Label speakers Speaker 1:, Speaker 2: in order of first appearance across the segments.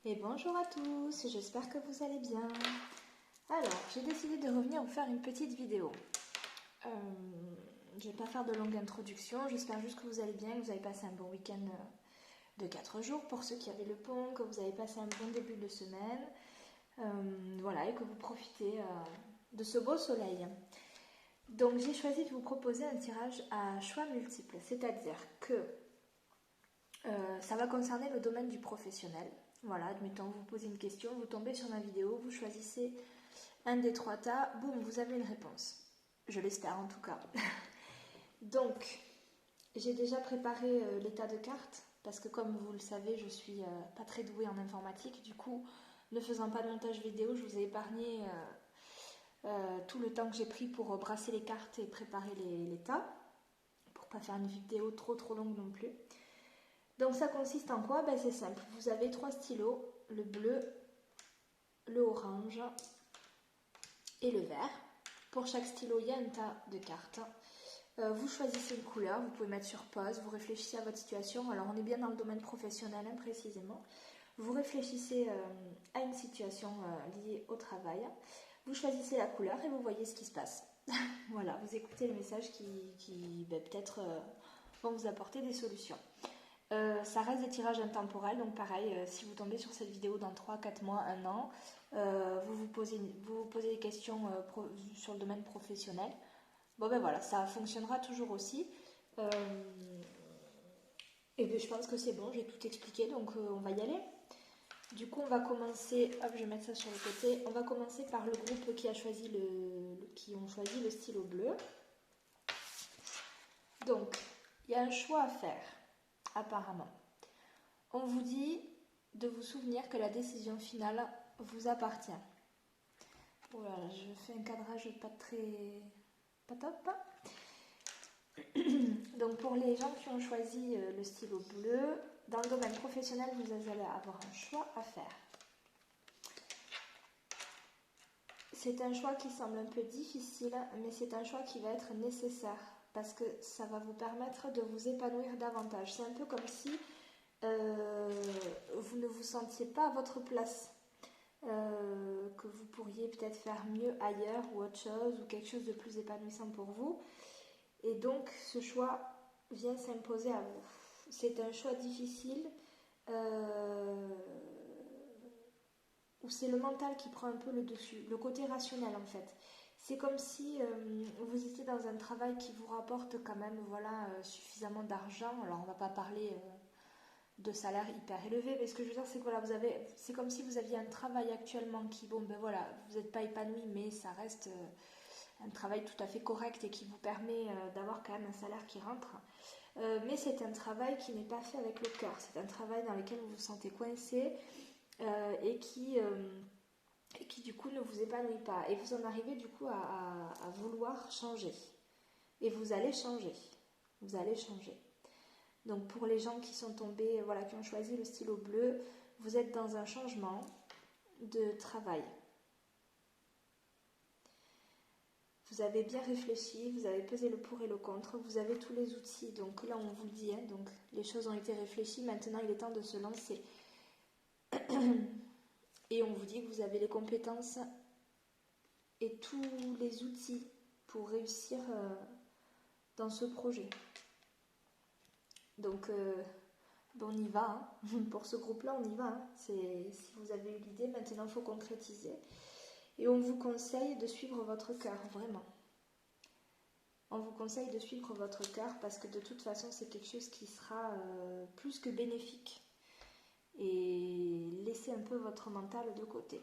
Speaker 1: Et bonjour à tous, j'espère que vous allez bien. Alors, j'ai décidé de revenir vous faire une petite vidéo. Je ne vais pas faire de longue introduction, j'espère juste que vous allez bien, que vous avez passé un bon week-end de 4 jours pour ceux qui avaient le pont, que vous avez passé un bon début de semaine, voilà, et que vous profitez de ce beau soleil. Donc j'ai choisi de vous proposer un tirage à choix multiples, c'est-à-dire que ça va concerner le domaine du professionnel. Voilà, admettons, vous posez une question, vous tombez sur ma vidéo, vous choisissez un des 3 tas, boum, vous avez une réponse. Je l'espère en tout cas. Donc, j'ai déjà préparé les tas de cartes, parce que comme vous le savez, je suis pas très douée en informatique. Du coup, ne faisant pas de montage vidéo, je vous ai épargné tout le temps que j'ai pris pour brasser les cartes et préparer les tas, pour pas faire une vidéo trop longue non plus. Donc ça consiste en quoi? C'est simple, vous avez 3 stylos, le bleu, le orange et le vert. Pour chaque stylo, il y a un tas de cartes. Vous choisissez une couleur, vous pouvez mettre sur pause, vous réfléchissez à votre situation. Alors on est bien dans le domaine professionnel précisément. Vous réfléchissez à une situation liée au travail. Vous choisissez la couleur et vous voyez ce qui se passe. Voilà, vous écoutez les messages qui peut-être vont vous apporter des solutions. Ça reste des tirages intemporels, donc pareil, si vous tombez sur cette vidéo dans 3, 4 mois, 1 an, vous posez des questions sur le domaine professionnel. Bon ben voilà, ça fonctionnera toujours aussi. Et bien je pense que c'est bon, j'ai tout expliqué, donc on va y aller. Du coup, on va commencer, hop, je vais mettre ça sur le côté. On va commencer par le groupe qui ont choisi le stylo bleu. Donc, il y a un choix à faire. Apparemment. On vous dit de vous souvenir que la décision finale vous appartient. Voilà, je fais un cadrage pas top. Donc pour les gens qui ont choisi le stylo bleu, dans le domaine professionnel, vous allez avoir un choix à faire. C'est un choix qui semble un peu difficile, mais c'est un choix qui va être nécessaire parce que ça va vous permettre de vous épanouir davantage. C'est un peu comme si vous ne vous sentiez pas à votre place, que vous pourriez peut-être faire mieux ailleurs ou autre chose, ou quelque chose de plus épanouissant pour vous. Et donc ce choix vient s'imposer à vous. C'est un choix difficile, où c'est le mental qui prend un peu le dessus, le côté rationnel en fait. C'est comme si vous étiez dans un travail qui vous rapporte quand même suffisamment d'argent. Alors on va pas parler de salaire hyper élevé, mais ce que je veux dire c'est que voilà, c'est comme si vous aviez un travail actuellement qui, bon ben voilà, vous n'êtes pas épanoui, mais ça reste un travail tout à fait correct et qui vous permet d'avoir quand même un salaire qui rentre. Mais c'est un travail qui n'est pas fait avec le cœur, c'est un travail dans lequel vous vous sentez coincé et qui du coup ne vous épanouit pas. Et vous en arrivez du coup à vouloir changer. Et vous allez changer. Vous allez changer. Donc pour les gens qui sont tombés, qui ont choisi le stylo bleu, vous êtes dans un changement de travail. Vous avez bien réfléchi, vous avez pesé le pour et le contre, vous avez tous les outils. Donc là on vous le dit, donc les choses ont été réfléchies, maintenant il est temps de se lancer. Et on vous dit que vous avez les compétences et tous les outils pour réussir dans ce projet. Donc on y va, pour ce groupe-là on y va. Si vous avez eu l'idée, maintenant il faut concrétiser. Et on vous conseille de suivre votre cœur, vraiment. On vous conseille de suivre votre cœur parce que de toute façon c'est quelque chose qui sera plus que bénéfique. Et laissez un peu votre mental de côté.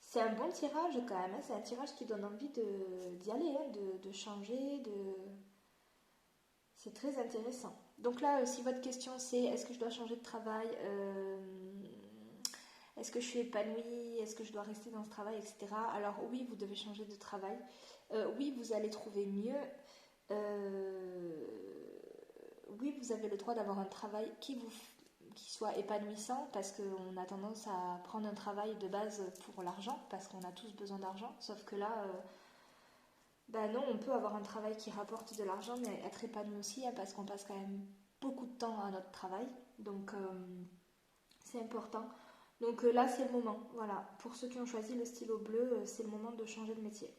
Speaker 1: C'est un bon tirage quand même, c'est un tirage qui donne envie d'y aller, de changer, c'est très intéressant. Donc là, si votre question c'est est-ce que je dois changer de travail, est-ce que je suis épanouie, est-ce que je dois rester dans ce travail, etc. Alors oui, vous devez changer de travail. Oui, vous allez trouver mieux. Oui, vous avez le droit d'avoir un travail qui soit épanouissant parce qu'on a tendance à prendre un travail de base pour l'argent parce qu'on a tous besoin d'argent. Sauf que là, non, on peut avoir un travail qui rapporte de l'argent mais être épanoui aussi parce qu'on passe quand même beaucoup de temps à notre travail, donc c'est important. Donc là, c'est le moment. Voilà, pour ceux qui ont choisi le stylo bleu, c'est le moment de changer de métier.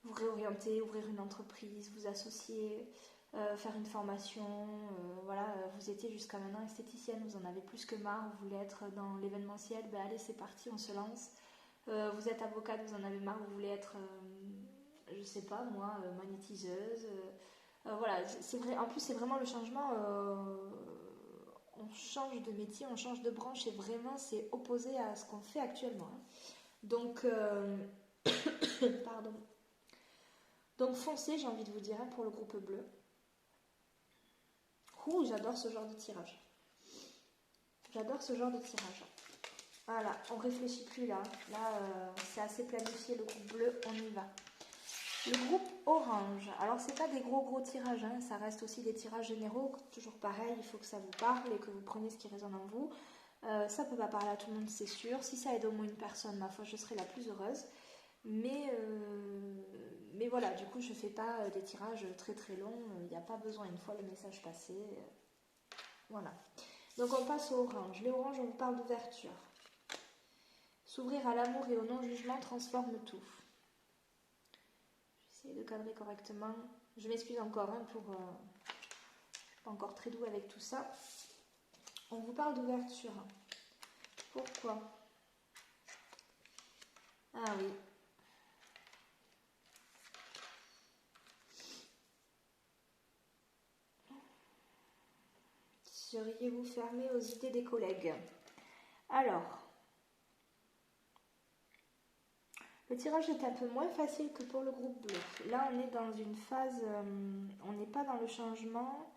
Speaker 1: Vous réorienter, ouvrir une entreprise, vous associer, faire une formation. Voilà, vous étiez jusqu'à maintenant esthéticienne, vous en avez plus que marre, vous voulez être dans l'événementiel, ben allez, c'est parti, on se lance. Vous êtes avocate, vous en avez marre, vous voulez être, je sais pas moi, magnétiseuse. Voilà, c'est vrai. En plus, c'est vraiment le changement. On change de métier, on change de branche et vraiment, c'est opposé à ce qu'on fait actuellement. Hein. Donc, pardon. Donc foncez, j'ai envie de vous dire, hein, pour le groupe bleu. Ouh, j'adore ce genre de tirage. J'adore ce genre de tirage. Voilà, on réfléchit plus là. Là, c'est assez planifié, le groupe bleu, on y va. Le groupe orange. Alors, c'est pas des gros tirages, hein, ça reste aussi des tirages généraux. Toujours pareil, il faut que ça vous parle et que vous preniez ce qui résonne en vous. Ça peut pas parler à tout le monde, c'est sûr. Si ça aide au moins une personne, ma foi, je serai la plus heureuse. Mais voilà, du coup, je fais pas des tirages très longs. Il n'y a pas besoin, une fois le message passé. Voilà. Donc, on passe au orange. Les oranges, on vous parle d'ouverture. S'ouvrir à l'amour et au non-jugement transforme tout. J'essaie de cadrer correctement. Je m'excuse encore pour... je suis pas encore très doux avec tout ça. On vous parle d'ouverture. Pourquoi? Ah oui. Seriez-vous fermé aux idées des collègues? Alors, le tirage est un peu moins facile que pour le groupe bleu. Là, on est dans une phase, on n'est pas dans le changement,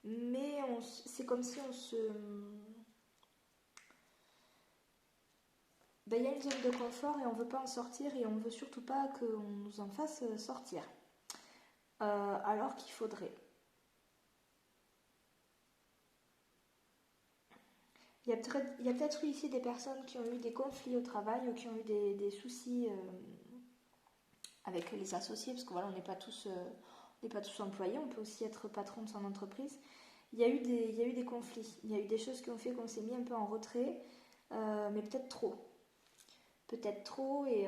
Speaker 1: mais c'est comme si on se... Ben, il y a une zone de confort et on ne veut pas en sortir et on ne veut surtout pas qu'on nous en fasse sortir. Alors qu'il faudrait. Il y a peut-être eu ici des personnes qui ont eu des conflits au travail ou qui ont eu des soucis avec les associés, parce que voilà, on n'est pas tous employés, on peut aussi être patron de son entreprise. Il y a eu des conflits, il y a eu des choses qui ont fait qu'on s'est mis un peu en retrait, mais peut-être trop. Peut-être trop, et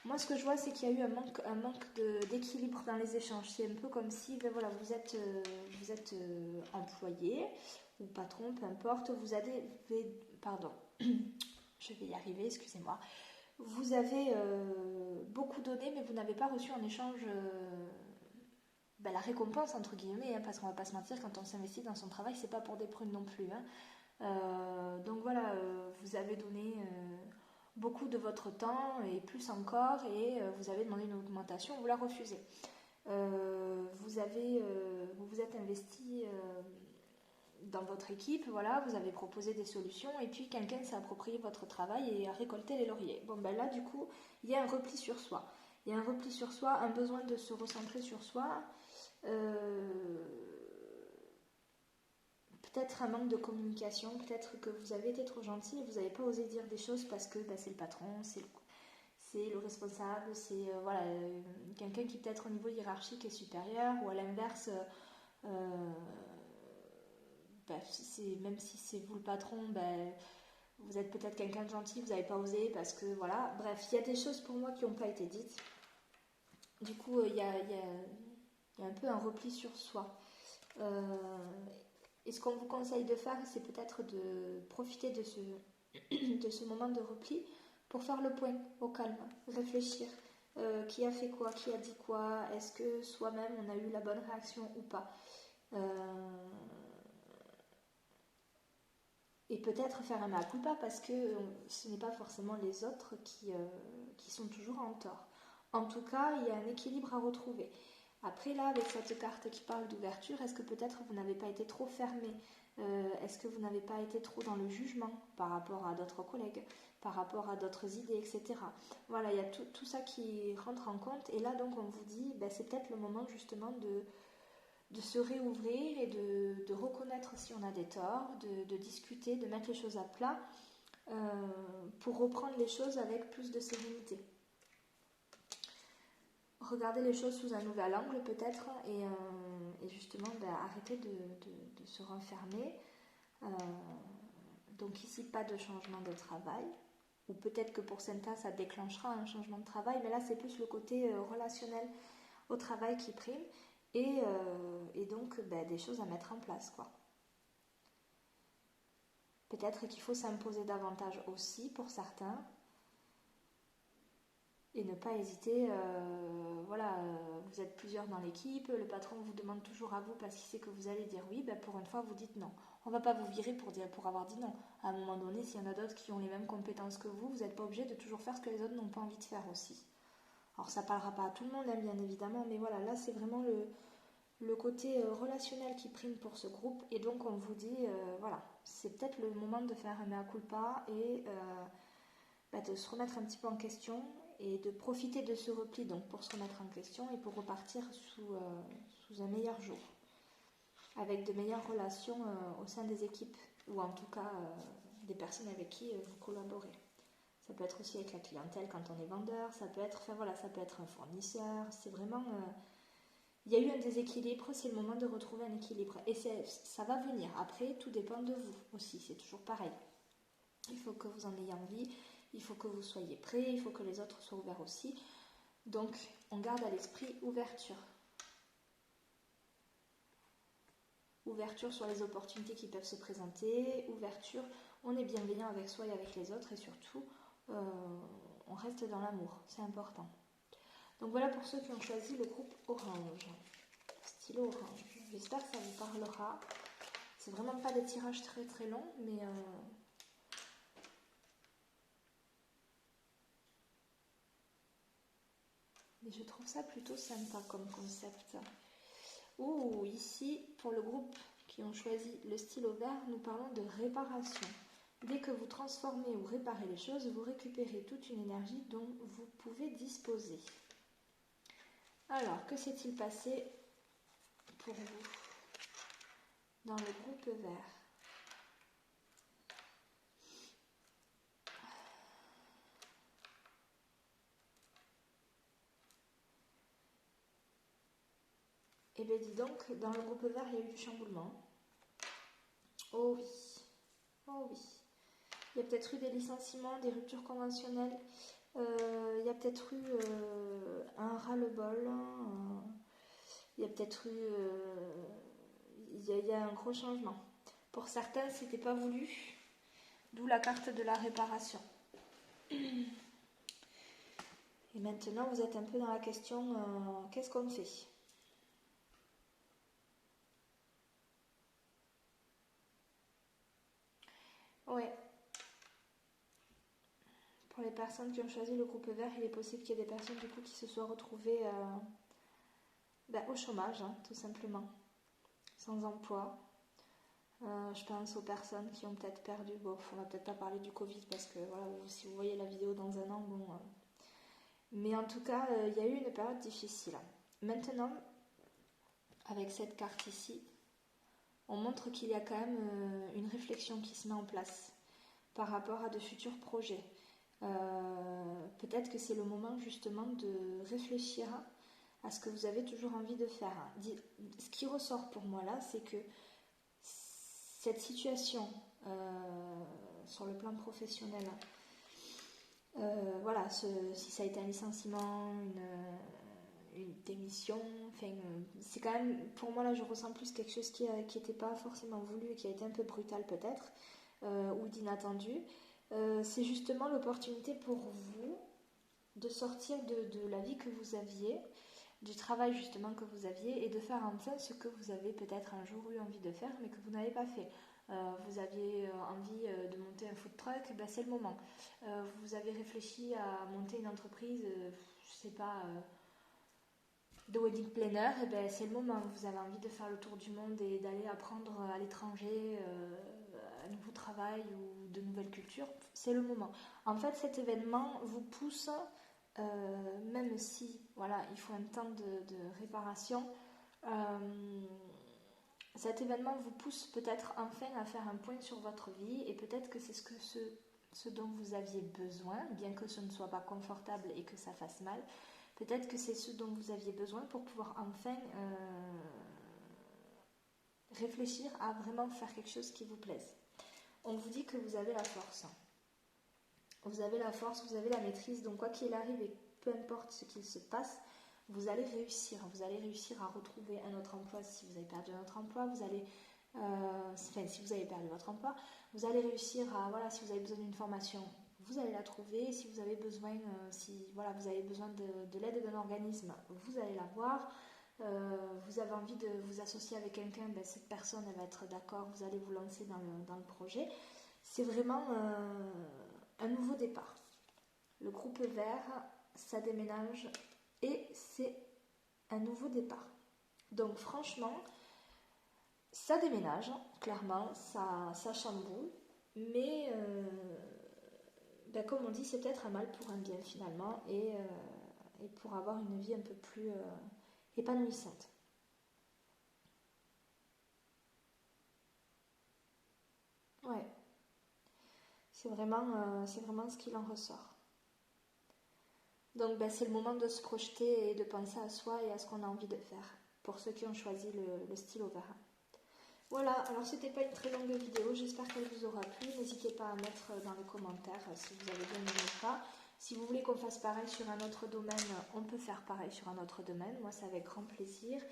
Speaker 1: moi ce que je vois, c'est qu'il y a eu un manque d'équilibre dans les échanges. C'est un peu comme si, ben voilà, vous êtes employé ou patron, peu importe, vous avez, pardon, je vais y arriver, excusez-moi. Vous avez beaucoup donné, mais vous n'avez pas reçu en échange la récompense, entre guillemets, hein, parce qu'on va pas se mentir, quand on s'investit dans son travail, c'est pas pour des prunes non plus. Hein. Donc voilà, vous avez donné beaucoup de votre temps et plus encore, et vous avez demandé une augmentation, vous la refusez. Vous vous êtes investi dans votre équipe, voilà, vous avez proposé des solutions et puis quelqu'un s'est approprié votre travail et a récolté les lauriers. Bon ben là du coup, il y a un repli sur soi. Il y a un repli sur soi, un besoin de se recentrer sur soi. Peut-être un manque de communication, peut-être que vous avez été trop gentil et vous n'avez pas osé dire des choses parce que c'est le patron, c'est le responsable, c'est voilà, quelqu'un qui peut-être au niveau hiérarchique est supérieur, ou à l'inverse... même si c'est vous le patron, vous êtes peut-être quelqu'un de gentil, vous n'avez pas osé parce que voilà. Bref, il y a des choses pour moi qui n'ont pas été dites. Du coup, il y a un peu un repli sur soi. Et ce qu'on vous conseille de faire, c'est peut-être de profiter de ce moment de repli pour faire le point au calme, réfléchir. Qui a fait quoi, qui a dit quoi, est-ce que soi-même on a eu la bonne réaction ou pas. Et peut-être faire un mea culpa parce que ce n'est pas forcément les autres qui sont toujours en tort. En tout cas, il y a un équilibre à retrouver. Après là, avec cette carte qui parle d'ouverture, est-ce que peut-être vous n'avez pas été trop fermé? Est-ce que vous n'avez pas été trop dans le jugement par rapport à d'autres collègues, par rapport à d'autres idées, etc. Voilà, il y a tout ça qui rentre en compte. Et là, donc, on vous dit, c'est peut-être le moment justement de se réouvrir et de reconnaître si on a des torts, de discuter, de mettre les choses à plat pour reprendre les choses avec plus de sérénité. Regardez les choses sous un nouvel angle peut-être et justement arrêter de se renfermer. Donc ici, pas de changement de travail. Ou peut-être que pour Senta, ça déclenchera un changement de travail, mais là, c'est plus le côté relationnel au travail qui prime et donc des choses à mettre en place, quoi. Peut-être qu'il faut s'imposer davantage aussi pour certains et ne pas hésiter. Vous êtes plusieurs dans l'équipe, le patron vous demande toujours à vous parce qu'il sait que vous allez dire oui, pour une fois vous dites non. On ne va pas vous virer pour avoir dit non. À un moment donné, s'il y en a d'autres qui ont les mêmes compétences que vous n'êtes pas obligé de toujours faire ce que les autres n'ont pas envie de faire aussi. Alors ça ne parlera pas à tout le monde, hein, bien évidemment, mais voilà, là c'est vraiment le côté relationnel qui prime pour ce groupe et donc on vous dit, c'est peut-être le moment de faire un mea culpa et de se remettre un petit peu en question et de profiter de ce repli donc pour se remettre en question et pour repartir sous un meilleur jour avec de meilleures relations au sein des équipes ou en tout cas des personnes avec qui vous collaborez. Ça peut être aussi avec la clientèle quand on est vendeur, ça peut être un fournisseur, c'est vraiment... il y a eu un déséquilibre, c'est le moment de retrouver un équilibre. Et ça va venir. Après, tout dépend de vous aussi, c'est toujours pareil. Il faut que vous en ayez envie, il faut que vous soyez prêts, il faut que les autres soient ouverts aussi. Donc, on garde à l'esprit ouverture. Ouverture sur les opportunités qui peuvent se présenter, ouverture, on est bienveillant avec soi et avec les autres et surtout, on reste dans l'amour, c'est important. Donc voilà pour ceux qui ont choisi le groupe orange, stylo orange. J'espère que ça vous parlera. C'est vraiment pas des tirages très très longs, mais je trouve ça plutôt sympa comme concept. Ouh, ici, pour le groupe qui ont choisi le stylo vert, nous parlons de réparation. Dès que vous transformez ou réparez les choses, vous récupérez toute une énergie dont vous pouvez disposer. Alors, que s'est-il passé pour vous dans le groupe vert? Eh bien, dis donc, dans le groupe vert, il y a eu du chamboulement. Oh oui, oh oui. Il y a peut-être eu des licenciements, des ruptures conventionnelles. Il y a peut-être eu un ras-le-bol. Il y a peut-être eu... il y a un gros changement. Pour certains, c'était pas voulu. D'où la carte de la réparation. Et maintenant, vous êtes un peu dans la question, qu'est-ce qu'on fait ? Ouais. Pour les personnes qui ont choisi le groupe vert, il est possible qu'il y ait des personnes du coup qui se soient retrouvées au chômage, hein, tout simplement, sans emploi. Je pense aux personnes qui ont peut-être perdu. Bon, on va peut-être pas parler du Covid parce que voilà, si vous voyez la vidéo dans un an, bon. Mais en tout cas, il y a eu une période difficile. Maintenant, avec cette carte ici, on montre qu'il y a quand même une réflexion qui se met en place par rapport à de futurs projets. Peut-être que c'est le moment justement de réfléchir à ce que vous avez toujours envie de faire. Ce qui ressort pour moi là, c'est que cette situation sur le plan professionnel, si ça a été un licenciement, une démission, c'est quand même, pour moi là je ressens plus quelque chose qui n'était pas forcément voulu et qui a été un peu brutal peut-être, ou d'inattendu. C'est justement l'opportunité pour vous de sortir de la vie que vous aviez, du travail justement que vous aviez et de faire enfin ce que vous avez peut-être un jour eu envie de faire mais que vous n'avez pas fait. Vous aviez envie de monter un food truck, c'est le moment. Vous avez réfléchi à monter une entreprise, de wedding planner, c'est le moment. Vous avez envie de faire le tour du monde et d'aller apprendre à l'étranger un nouveau travail ou de nouvelles cultures, c'est le moment. En fait, cet événement vous pousse, même si il faut un temps de réparation, cet événement vous pousse peut-être enfin à faire un point sur votre vie et peut-être que c'est ce dont vous aviez besoin, bien que ce ne soit pas confortable et que ça fasse mal. Peut-être que c'est ce dont vous aviez besoin pour pouvoir enfin réfléchir à vraiment faire quelque chose qui vous plaise. On vous dit que vous avez la force. Vous avez la force, vous avez la maîtrise, donc quoi qu'il arrive et peu importe ce qu'il se passe, vous allez réussir. Vous allez réussir à retrouver un autre emploi si vous avez perdu un autre emploi, si vous avez perdu votre emploi, vous allez réussir à, voilà, si vous avez besoin d'une formation, vous allez la trouver. Si vous avez besoin, vous avez besoin de l'aide d'un organisme, vous allez l'avoir. Vous avez envie de vous associer avec quelqu'un, ben, cette personne elle va être d'accord, vous allez vous lancer dans le projet. C'est vraiment un nouveau départ. Le groupe vert, ça déménage et c'est un nouveau départ. Donc franchement, ça déménage, clairement, ça chamboule, mais ben, comme on dit, c'est peut-être un mal pour un bien finalement, et pour avoir une vie un peu plus épanouissante. Ouais, c'est vraiment ce qu'il en ressort. Donc ben, c'est le moment de se projeter et de penser à soi et à ce qu'on a envie de faire, pour ceux qui ont choisi le stylo vert. Voilà, alors c'était pas une très longue vidéo, j'espère qu'elle vous aura plu. N'hésitez pas à mettre dans les commentaires si vous avez bien aimé ou pas. Si vous voulez qu'on fasse pareil sur un autre domaine, on peut faire pareil sur un autre domaine. Moi, c'est avec grand plaisir.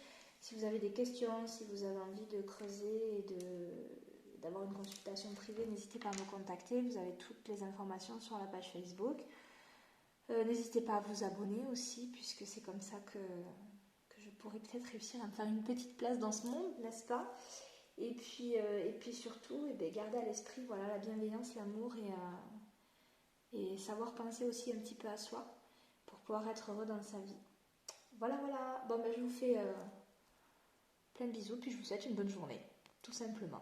Speaker 1: Si vous avez des questions, si vous avez envie de creuser et d'avoir une consultation privée, n'hésitez pas à me contacter. Vous avez toutes les informations sur la page Facebook. N'hésitez pas à vous abonner aussi, puisque c'est comme ça que je pourrais peut-être réussir à me faire une petite place dans ce monde, n'est-ce pas ? Et puis surtout, garder à l'esprit voilà, la bienveillance, l'amour et savoir penser aussi un petit peu à soi pour pouvoir être heureux dans sa vie. Voilà, voilà. Bon, ben, je vous fais plein de bisous, puis je vous souhaite une bonne journée, tout simplement.